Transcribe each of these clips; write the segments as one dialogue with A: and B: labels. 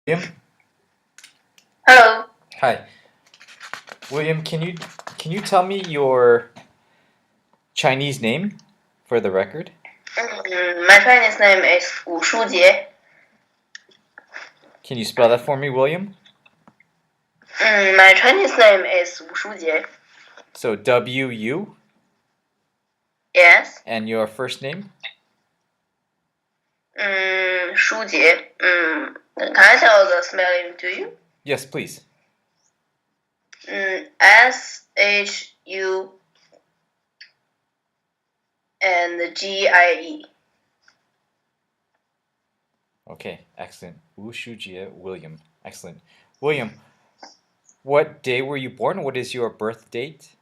A: William?
B: Hello.
A: Hi. William, can you tell me your Chinese name for the record?
B: My Chinese name is Shujie.
A: Can you spell that for me, William?
B: My Chinese name is Shujie.
A: So W-U
B: Yes.
A: and your first name?
B: Shujie. Can I tell the spelling to you?
A: Yes, please.
B: Shu and Gie.
A: Okay, excellent. Wu Shujie William. Excellent. William, what day were you born? What is your birth date?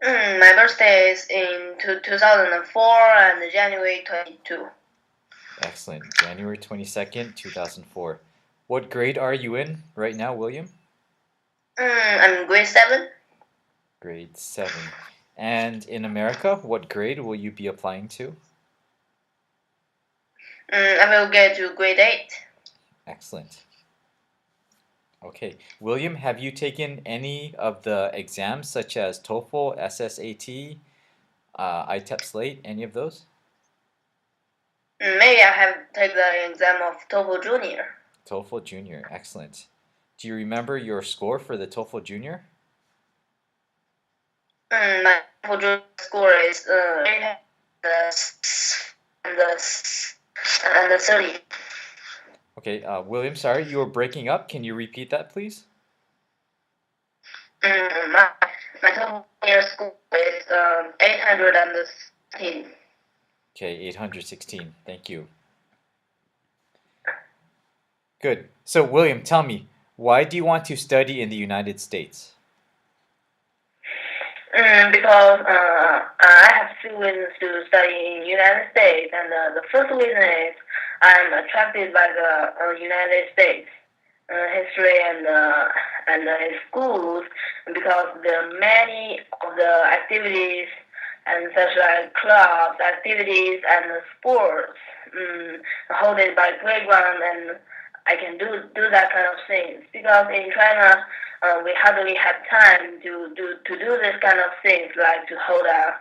B: My birthday is in 2004 and January 22.
A: Excellent. January 22nd, 2004. What grade are you in right now, William?
B: I'm grade 7.
A: Grade 7. And in America, what grade will you be applying to?
B: I will get to grade 8.
A: Excellent. Okay. William, have you taken any of the exams such as TOEFL, SSAT, ITEP Slate, any of those?
B: Maybe I have taken the exam of TOEFL Junior.
A: TOEFL Junior, excellent. Do you remember your score for the TOEFL Junior?
B: My TOEFL score is 30.
A: Okay, William, sorry, you were breaking up. Can you repeat that, please?
B: My TOEFL score is 816.
A: Okay, 816. Thank you. Good. So, William, tell me, why do you want to study in the United States?
B: Because I have feelings to study in United States, and the first reason is I'm attracted by the United States history and its schools because there are many of the activities and such like clubs, activities, and sports hosted by playground, and I can do that kind of things because in China we hardly have time to do this kind of things like to hold a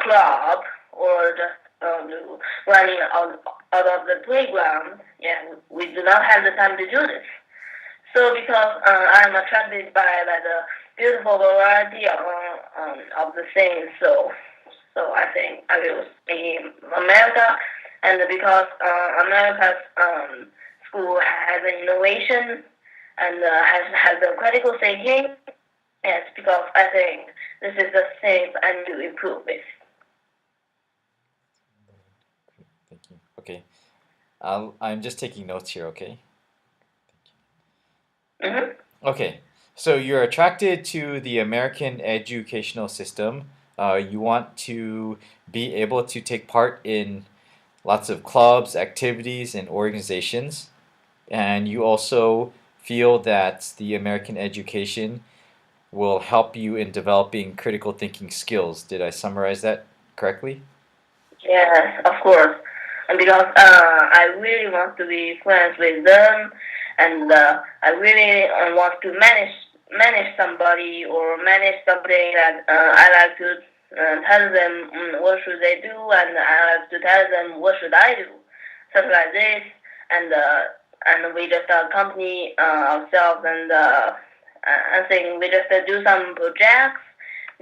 B: club or just running out of the playground. Yeah, we do not have the time to do this. So because I'm attracted by the beautiful variety of the things, so I think I will stay in America, and because America's school has an innovation and has a critical thinking. Yes, because I think this is the thing I need to improve with.
A: Thank you. Okay. I'm just taking notes here, okay?
B: Mm-hmm.
A: Okay. So you're attracted to the American educational system. You want to be able to take part in lots of clubs, activities, and organizations. And you also feel that the American education will help you in developing critical thinking skills. Did I summarize that correctly?
B: Yes, of course. And because I really want to be friends with them, and I really want to manage somebody or manage something that I like to tell them what should they do, and I like to tell them what should I do, something like this, and we just accompany ourselves, and I think we just do some projects,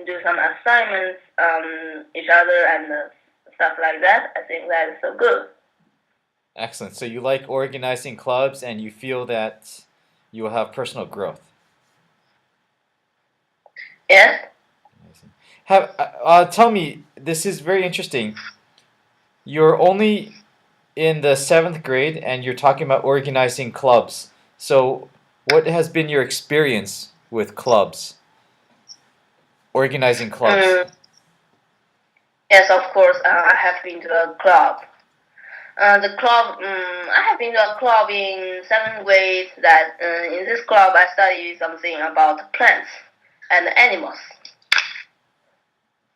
B: do some assignments each other, and stuff like that. I think that is so good.
A: Excellent. So you like organizing clubs and you feel that you will have personal growth.
B: Yes.
A: Amazing. Tell me, this is very interesting. You're only in the seventh grade and you're talking about organizing clubs. So, what has been your experience with clubs, organizing clubs?
B: Mm, yes, of course. I have been to a club. The club. I have been to a club in seventh grade. That in this club I study something about plants and animals.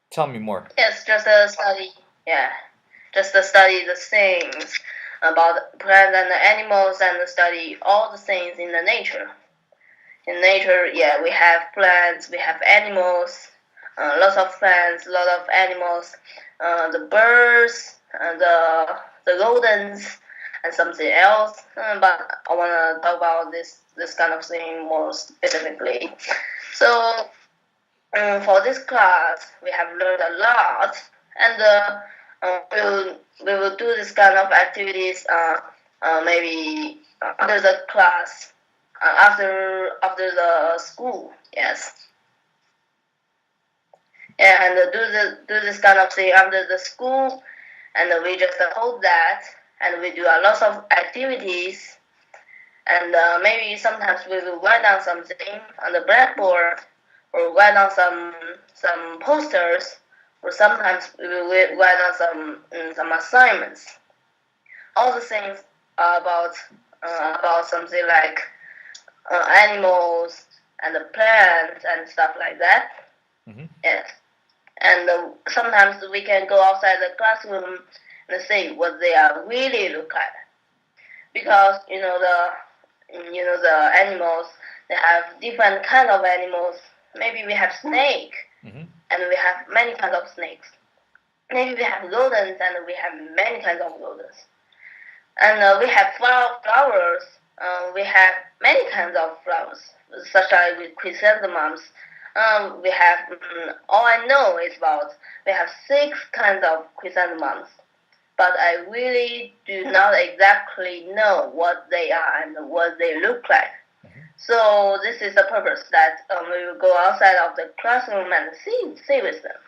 A: Tell me more.
B: Yes, just a study. Yeah, just to study the things. about plants and animals and study all the things in the nature. In nature, yeah, we have plants, we have animals, lots of plants, lot of animals, the birds, the rodents, and something else. But I wanna talk about this kind of thing more specifically. So for this class, we have learned a lot, and we will do this kind of activities maybe after the class, after the school. Yes, yeah, and do this kind of thing after the school, and we just hold that, and we do a lot of activities, and maybe sometimes we will write down something on the blackboard or write down some posters, or sometimes we will write down some assignments. All the things about something like animals and the plants and stuff like that.
A: Mm-hmm.
B: Yes, and sometimes we can go outside the classroom and see what they are really look like, because the animals, they have different kind of animals. Maybe we have snake,
A: Mm-hmm.
B: and we have many kinds of snakes. Maybe we have rodents, and we have many kinds of rodents. And we have flowers. We have many kinds of flowers, such as with chrysanthemums. We have all I know is about we have 6 kinds of chrysanthemums, but I really do not exactly know what they are and what they look like. So this is the purpose that we will go outside of the classroom and see with them.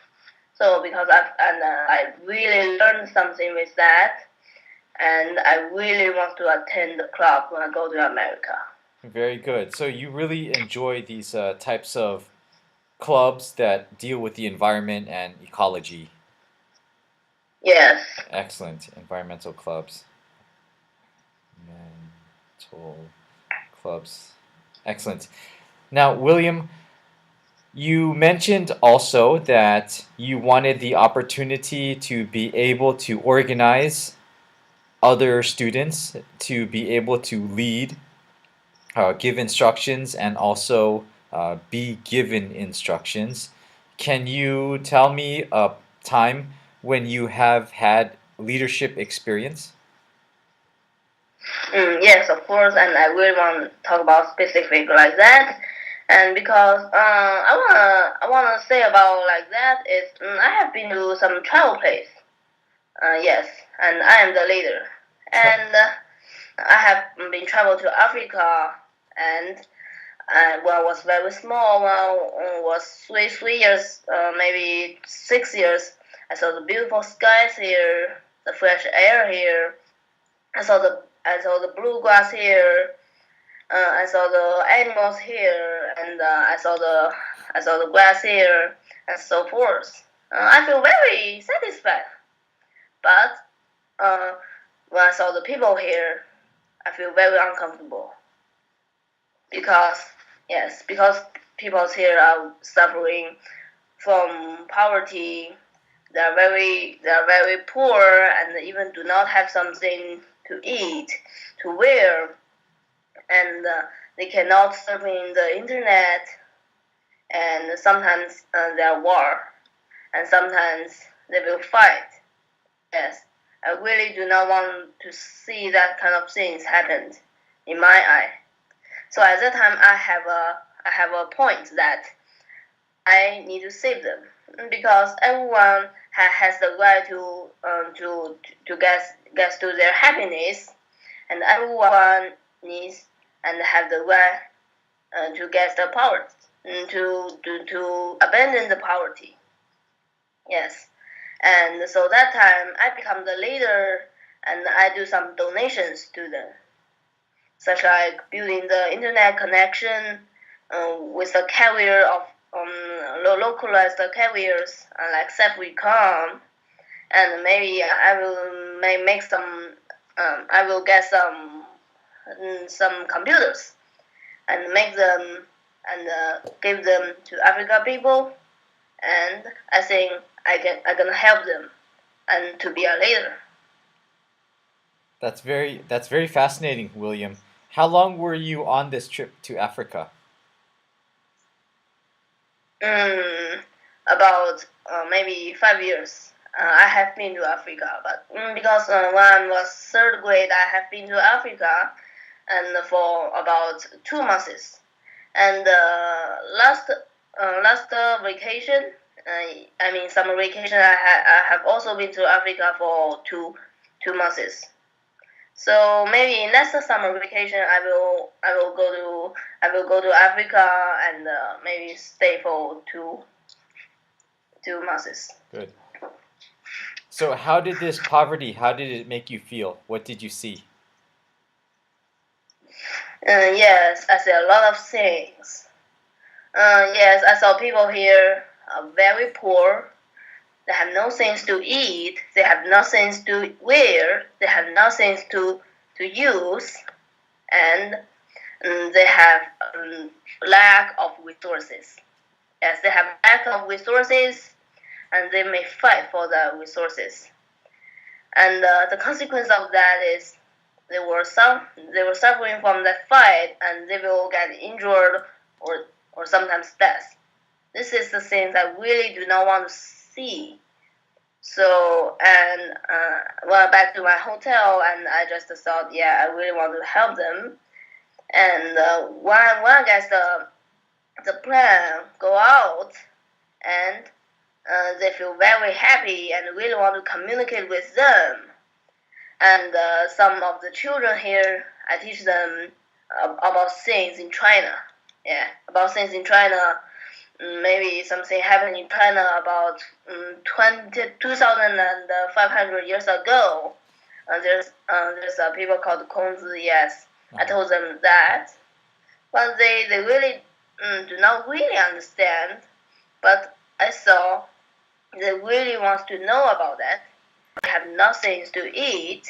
B: So because I really learned something with that, and I really want to attend the club when I go to America.
A: Very good. So you really enjoy these types of clubs that deal with the environment and ecology.
B: Yes.
A: Excellent. Environmental clubs. Mental clubs. Excellent. Now, William, you mentioned also that you wanted the opportunity to be able to organize other students, to be able to lead, give instructions, and also be given instructions. Can you tell me a time when you have had leadership experience?
B: Yes, of course, and I really want to talk about specific like that. And because I wanna say about like that is I have been to some travel place. Yes, and I am the leader. And I have been travel to Africa, and when I was very small, when I was 3 years, maybe 6 years, I saw the beautiful skies here, the fresh air here. I saw the blue grass here. I saw the animals here, and I saw the grass here, and so forth. I feel very satisfied. But uh, when I saw the people here, I feel very uncomfortable, because because people here are suffering from poverty. They are very poor, and even do not have something to eat, to wear, and they cannot surf in the internet, and sometimes there are war, and sometimes they will fight. Yes, I really do not want to see that kind of things happen in my eye. So at that time, I have a point that I need to save them, because everyone has the right to get to their happiness, and everyone needs and have the right to get the power, to abandon the poverty. Yes, and so that time I become the leader, and I do some donations to them, such like building the internet connection with a carrier of localized carriers like Safricom, and maybe I will make some. I will get some computers and make them and give them to Africa people, and I think I gonna help them and to be a leader.
A: That's very fascinating, William. How long were you on this trip to Africa?
B: Mm, about maybe 5 years. I have been to Africa, but because when I was third grade, I have been to Africa, and for about 2 months. And last vacation, I mean summer vacation, I have also been to Africa for two months. So maybe next summer vacation, I will go to Africa and maybe stay for two months.
A: Good. So how did this poverty, how did it make you feel? What did you see?
B: Yes, I see a lot of things. Yes, I saw people here are very poor. They have no things to eat. They have nothing to wear. They have nothing to use, and they have lack of resources. Yes, they have lack of resources, and they may fight for the resources. And the consequence of that is they were they were suffering from that fight, and they will get injured or sometimes death. This is the things I really do not want to see. So and well, back to my hotel, and I just thought, yeah, I really want to help them. And when I guess the plan go out, and they feel very happy and really want to communicate with them. And some of the children here, I teach them about things in China. Yeah, about things in China. Maybe something happened in China about 2,500 years ago. There's people called Kongzi. Yes, I told them that, but they really do not really understand. But I saw they really want to know about that. They have nothing to eat,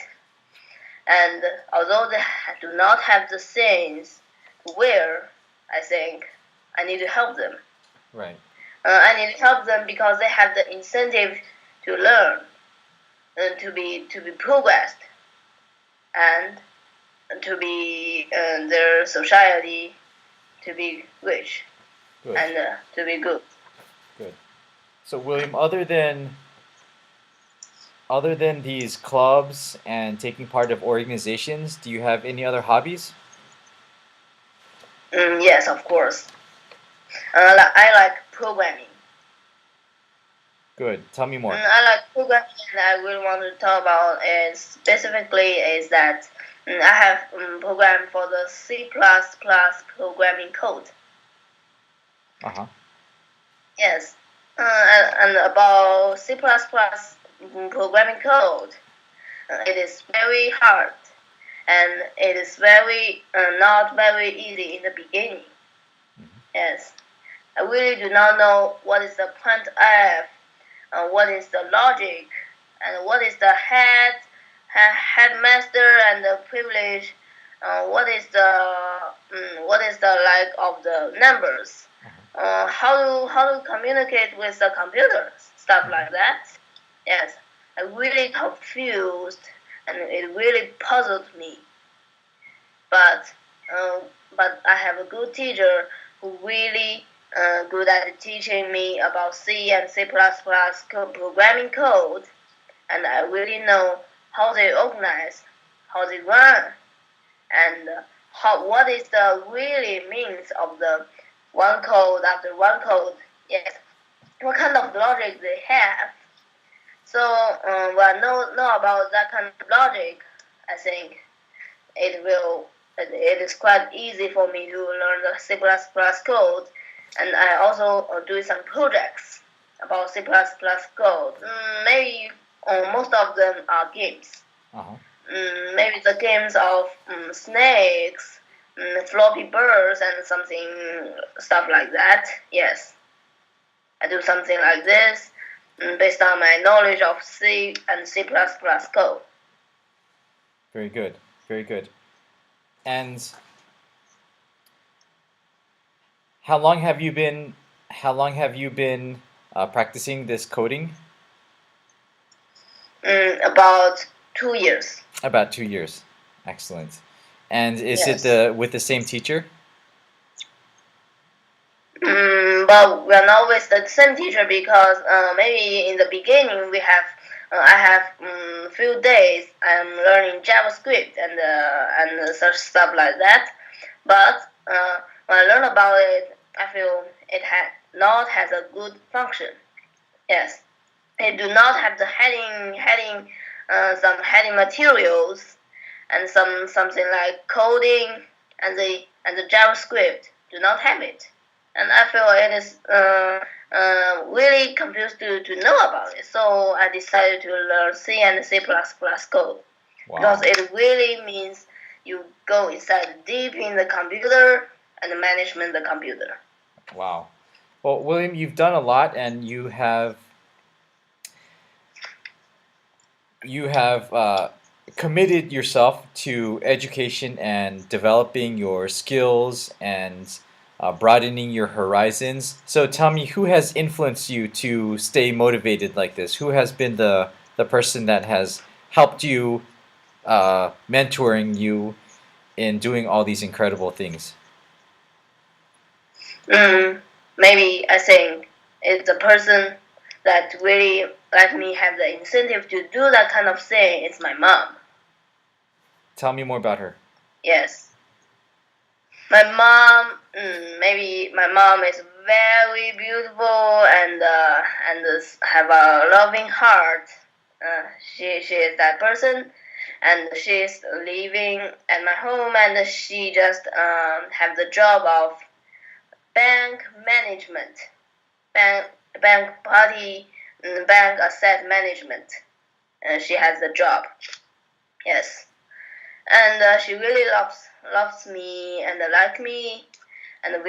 B: and although they do not have the things to wear, I think I need to help them.
A: Right.
B: I need to help them because they have the incentive to learn and to be progressed and to be their society to be rich
A: Good.
B: and to be good.
A: Good. So William, other than these clubs and taking part of organizations, do you have any other hobbies?
B: Yes, of course. I like programming.
A: Good. Tell me more.
B: I like programming, and I really want to talk about is specifically is that I have programmed for the C++ programming code.
A: Uh-huh.
B: Yes, and about C++ programming code, it is very hard, and it is very not very easy in the beginning. Yes, I really do not know what is the printf, what is the logic, and what is the headmaster and the privilege. What is the like of the numbers? How to communicate with the computers, stuff like that. Yes, I really confused, and it really puzzled me. But uh, but I have a good teacher who really good at teaching me about C and C++ programming code, and I really know how they organize, how they run, and how what is the really means of the one code after one code. Yes, what kind of logic they have. So when I know about that kind of logic, I think it is quite easy for me to learn the C++ code, and I also do some projects about C++ code. Maybe most of them are games.
A: Uh-huh.
B: Maybe the games of snakes, floppy birds, and something stuff like that. Yes, I do something like this based on my knowledge of C and C++ code.
A: Very good. Very good. And how long have you been practicing this coding?
B: About 2 years.
A: About 2 years. Excellent. And is it
B: Yes.
A: with the same teacher?
B: But we are not with the same teacher because maybe in the beginning I have few days I'm learning JavaScript and such stuff like that. But when I learn about it, I feel it has a good function. Yes, it do not have the some heading materials and something like coding and the JavaScript do not have it, and I feel it is really confused to know about it. So I decided to learn C and C++ code because
A: Wow.
B: it really means you go inside deep in the computer and management the computer.
A: Wow. Well, William, you've done a lot, and you have committed yourself to education and developing your skills and broadening your horizons. So tell me, who has influenced you to stay motivated like this? Who has been the person that has helped you, mentoring you in doing all these incredible things?
B: Mm, Maybe I think it's the person that really let me have the incentive to do that kind of thing. It's my mom.
A: Tell me more about her.
B: Yes, my mom. Maybe my mom is very beautiful and have a loving heart. She is that person, and she's living at my home, and she just have the job of bank management, bank bank party, bank asset management. She has the job. Yes, and she really loves me and like me, and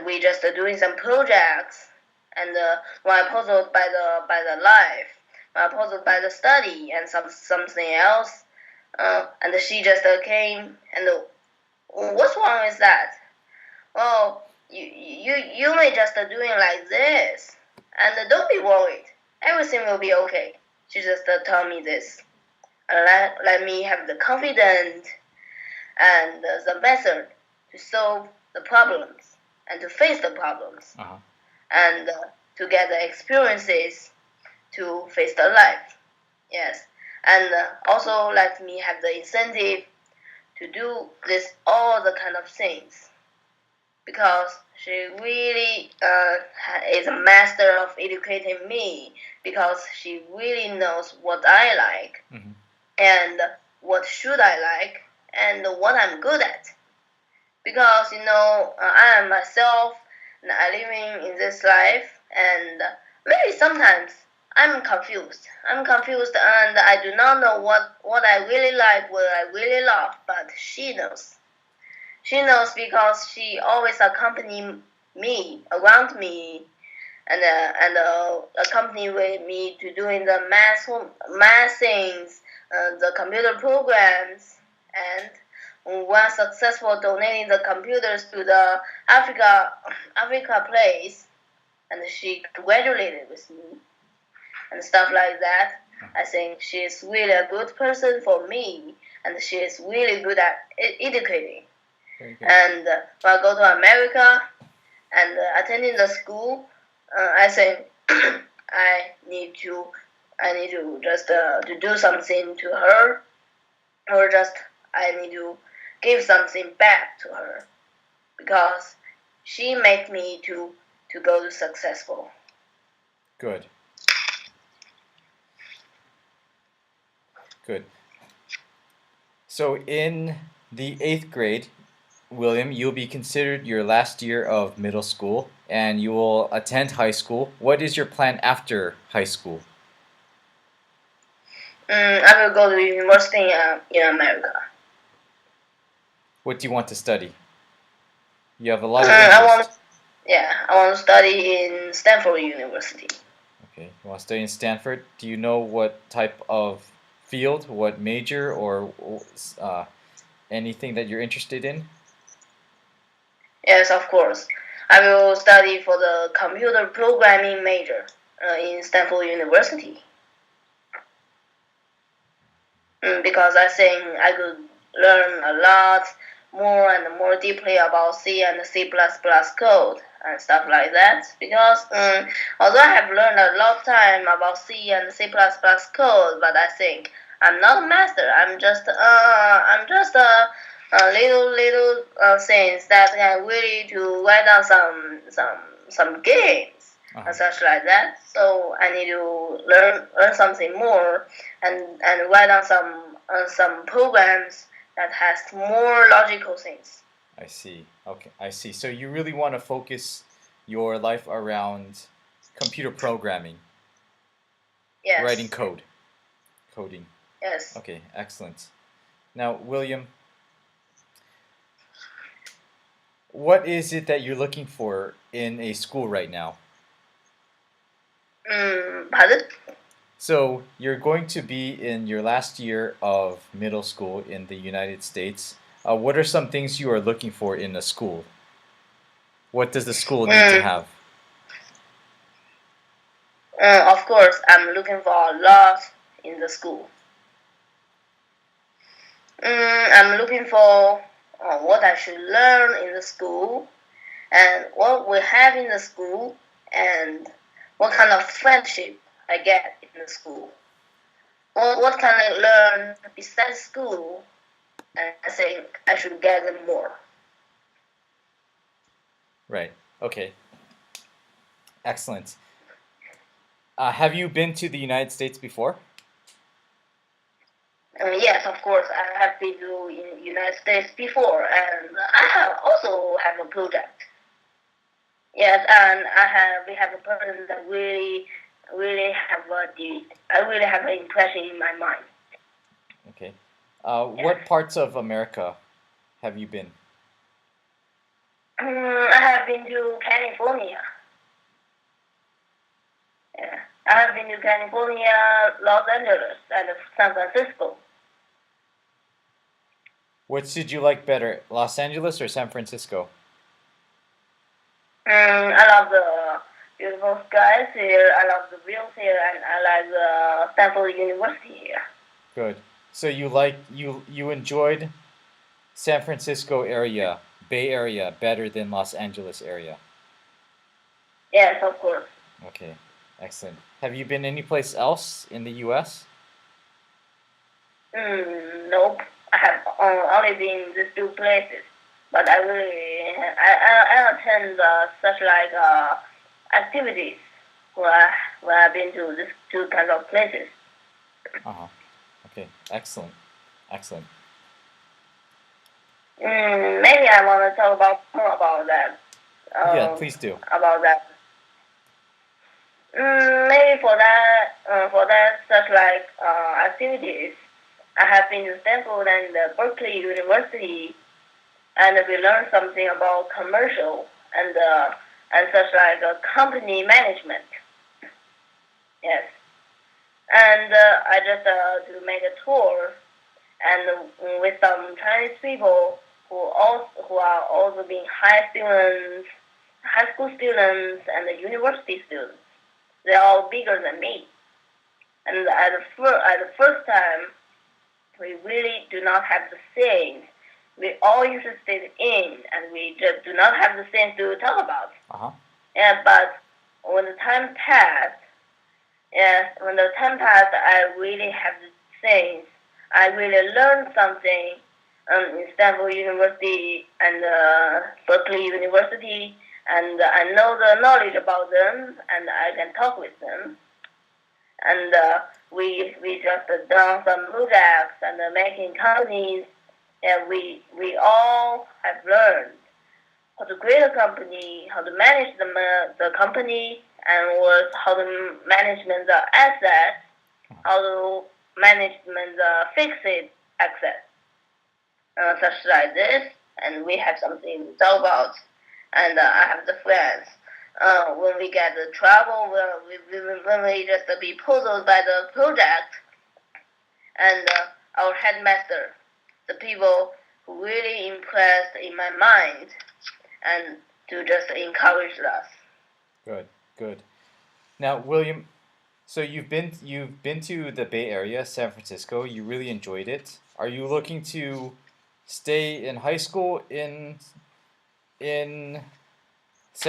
B: we just doing some projects, and when I puzzled by the life, when I puzzled by the study and something else, and she just came and what's wrong with that? Oh, you may just doing like this, and don't be worried. Everything will be okay. She just told me this. Let me have the confidence and the method to solve the problems and to face the problems
A: Uh-huh.
B: and to get the experiences to face the life. Yes, and also let me have the incentive to do this all the kind of things because she really is a master of educating me because she really knows what I like
A: Hmm.
B: and what should I like and what I'm good at. Because I am myself and I living in this life and maybe sometimes I'm confused. I'm confused and I do not know what I really like, what I really love, but she knows. She knows because she always accompany me around me and accompany with me to doing the math things, the computer programs, and when successful donating the computers to the Africa place, and she congratulated with me and stuff like that. I think she is really a good person for me, and she is really good at educating.
A: Very good.
B: And when I go to America and attending the school, I think I need to I need to just to do something to her, or just I need to give something back to her because she made me to go to successful.
A: Good. Good. So in the eighth grade, William, you'll be considered your last year of middle school and you will attend high school. What is your plan after high school?
B: I will go to university in America.
A: What do you want to study? You have a lot of
B: I want
A: interest.
B: I want to study in Stanford University.
A: Okay, you want to study in Stanford? Do you know what type of field, what major, or anything that you're interested in?
B: Yes, of course. I will study for the computer programming major in Stanford University. because I think I could learn a lot more and more deeply about C and C++ code and stuff like that. Because although I have learned a lot of time about C and C++ code, but I think I'm not a master. I'm just a little things that can really to write down some games
A: Uh-huh.
B: and such like that. So I need to learn something more and write down some programs that has more logical things.
A: I see. Okay, I see. So you really want to focus your life around computer programming, writing
B: Yes,
A: code, coding.
B: yes.
A: Okay, excellent. Now, William, what is it that you're looking for in a school right now?
B: Pardon?
A: So you're going to be in your last year of middle school in the United States. What are some things you are looking for in a school? What does the school need to
B: Mm,
A: have?
B: of course, I'm looking for a lot in the school. I'm looking for what I should learn in the school and what we have in the school and what kind of friendship I get in the school. What can I learn besides school? And I think I should get them more.
A: Right. Okay. Excellent. Have you been to the United States before?
B: Yes, of course, I have been to United States before, and I have also have a project. Yes, and we have a person that really have I really have an impression in my mind.
A: Okay.
B: Yes.
A: What parts of America have you been?
B: I have been to California. Yeah. I have been to California, Los Angeles, and San Francisco.
A: Which did you like better, Los Angeles or San Francisco?
B: I love the beautiful skies here. I love the views here, and I like the Stanford University here.
A: Good. So you enjoyed San Francisco area, Bay Area better than Los Angeles area.
B: Yes, of course.
A: Okay. Excellent. Have you been anyplace else in the US?
B: Nope. I have only been these two places, but I attend such like activities where I've been to these two kinds of places.
A: Uh-huh. Okay. Excellent. Excellent.
B: Maybe I want to talk about more about that.
A: Yeah,
B: Um,
A: please do.
B: about that. Maybe for that such like activities, I have been to Stanford and Berkeley University, and we learned something about commercial and such like company management. Yes, and I just to make a tour and with some Chinese people who are also being high school students, and university students. They're all bigger than me, and at the first time, we really do not have the same. We all interested in, and we just do not have the same to talk about.
A: Uh-huh.
B: Yeah, but when the time passed, yes, when the time passed, I really have the things. I really learned something in Stanford University and Berkeley University, and I know the knowledge about them, and I can talk with them. And we just done some projects and making companies, and we all have learned how to create a company, how to manage the company, and was how to management the assets, how to management the fixed assets, such like this. And we have something to talk about, and I have the friends. When we get the trouble, when we just be puzzled by the project, and our headmaster, the people who really impressed in my mind, and to just encourage us.
A: Good. Good. Now, William, So you've been to the Bay Area, San Francisco. You really enjoyed it. Are you looking to stay in high school in San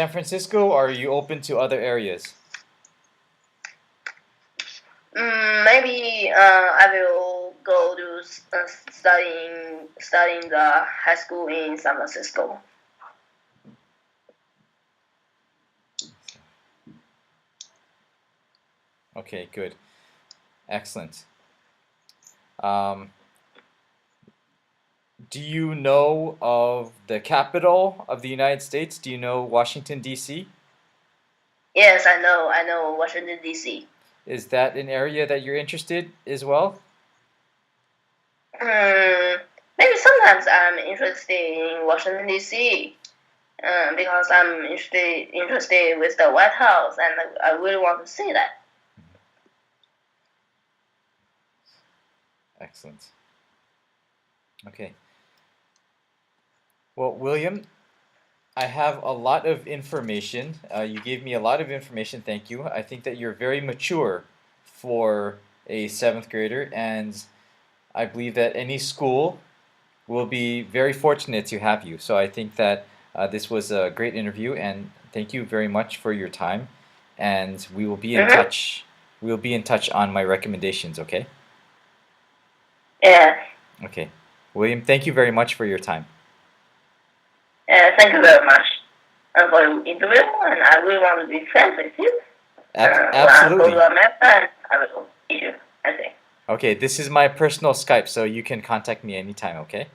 A: Francisco, or are you open to other areas?
B: Maybe I will go to studying the high school in San Francisco.
A: Okay, good. Excellent. Um, do you know of the capital of the United States? Do you know Washington, D.C.?
B: Yes, I know. I know Washington D.C.
A: Is that an area that you're interested as well?
B: Hmm, maybe sometimes I'm interested in Washington D.C. Because I'm interested with the White House, and I really want to see that.
A: Excellent. Okay. Well, William, I have a lot of information. You gave me a lot of information. Thank you. I think that you're very mature for a seventh grader, and I believe that any school will be very fortunate to have you. So I think that this was a great interview, and thank you very much for your time. And we will be in
B: Mm-hmm.
A: touch. We will be in touch on my recommendations, okay?
B: Yeah.
A: Okay. William, thank you very much for your time.
B: Thank you very much for your interview, and I really want to be friends with you. When I go
A: Absolutely.
B: to America, I will see you. I think.
A: Okay, this is my personal Skype, so you can contact me anytime, okay?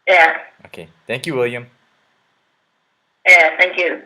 B: Yeah.
A: Okay. Thank you, William.
B: Yeah. Thank you.